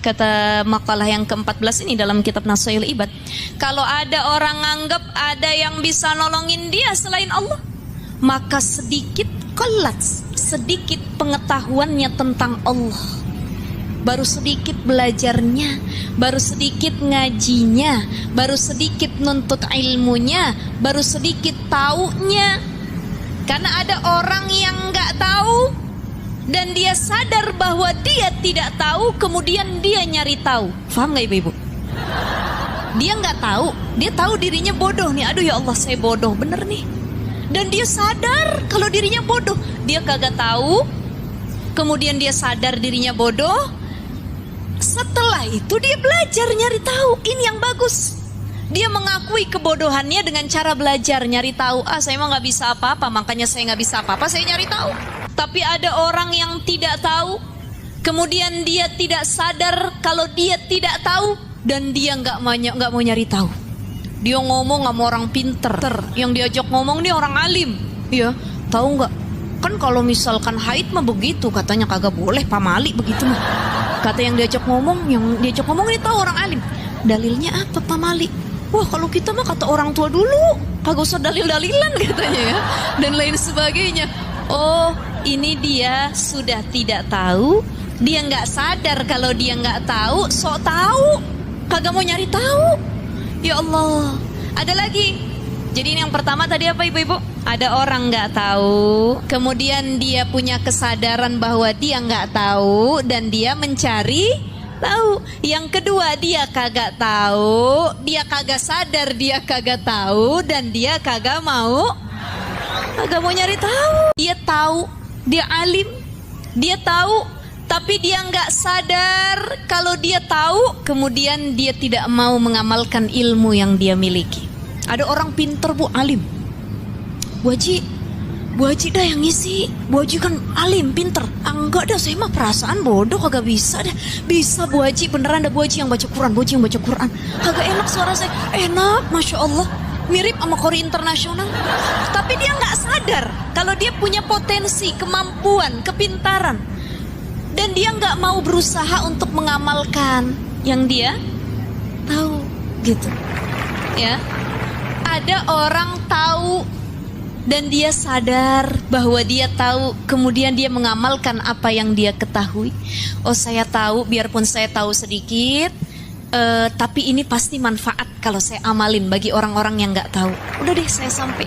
Kata makalah yang ke-14 ini dalam kitab Nasaihul Ibad, kalau ada orang nganggap ada yang bisa nolongin dia selain Allah, maka sedikit sedikit pengetahuannya tentang Allah, baru sedikit belajarnya, baru sedikit ngajinya, baru sedikit nuntut ilmunya, baru sedikit taunya. Karena ada orang yang nggak tahu dan dia sadar bahwa dia tidak tahu, kemudian dia nyari tahu. Paham nggak ibu-ibu? Dia nggak tahu, dia tahu dirinya bodoh nih. Aduh ya Allah, saya bodoh bener nih. Dan dia sadar kalau dirinya bodoh. Dia kagak tahu, kemudian dia sadar dirinya bodoh. Setelah itu dia belajar nyari tahu. Ini yang bagus. Dia mengakui kebodohannya dengan cara belajar nyari tahu. Saya emang nggak bisa apa-apa, makanya saya nggak bisa apa-apa, saya nyari tahu. Tapi ada orang yang tidak tahu, kemudian dia tidak sadar kalau dia tidak tahu, dan dia nggak mau nyari tahu. Dia ngomong sama orang pinter, yang diajak ngomong nih orang alim. Ya, tahu nggak? Kan kalau misalkan haid mah begitu, katanya kagak boleh pamali begitu mah. Kata yang diajak ngomong ini tahu orang alim. Dalilnya apa pamali? Wah, kalau kita mah kata orang tua dulu, kagak usah dalil-dalilan katanya ya, dan lain sebagainya. Oh, ini dia sudah tidak tahu, dia nggak sadar kalau dia nggak tahu, sok tahu, kagak mau nyari tahu. Ya Allah, ada lagi. Jadi ini yang pertama tadi apa ibu-ibu? Ada orang nggak tahu, kemudian dia punya kesadaran bahwa dia nggak tahu dan dia mencari tahu. Yang kedua, dia kagak tahu, dia kagak sadar dia kagak tahu, dan dia kagak mau nyari tahu. Dia tahu, dia alim, dia tahu, tapi dia nggak sadar kalau dia tahu, kemudian dia tidak mau mengamalkan ilmu yang dia miliki. Ada orang pinter bu, alim. Bu Haji dah yang ngisi. Bu Haji kan alim, pinter. Enggak dah, saya mah perasaan bodoh, kagak bisa dah. Bisa Bu Haji, beneran ada Bu Haji yang baca Quran, Bu Haji yang baca Quran. Kagak enak suara saya, enak, Masya Allah. Mirip sama Kori Internasional. Tapi dia nggak sadar kalau dia punya potensi, kemampuan, kepintaran, dan dia nggak mau berusaha untuk mengamalkan yang dia tahu, gitu. Ya, ada orang tahu dan dia sadar bahwa dia tahu, kemudian dia mengamalkan apa yang dia ketahui. Oh, saya tahu, biarpun saya tahu sedikit, tapi ini pasti manfaat kalau saya amalin bagi orang-orang yang nggak tahu. Udah deh, saya sampai.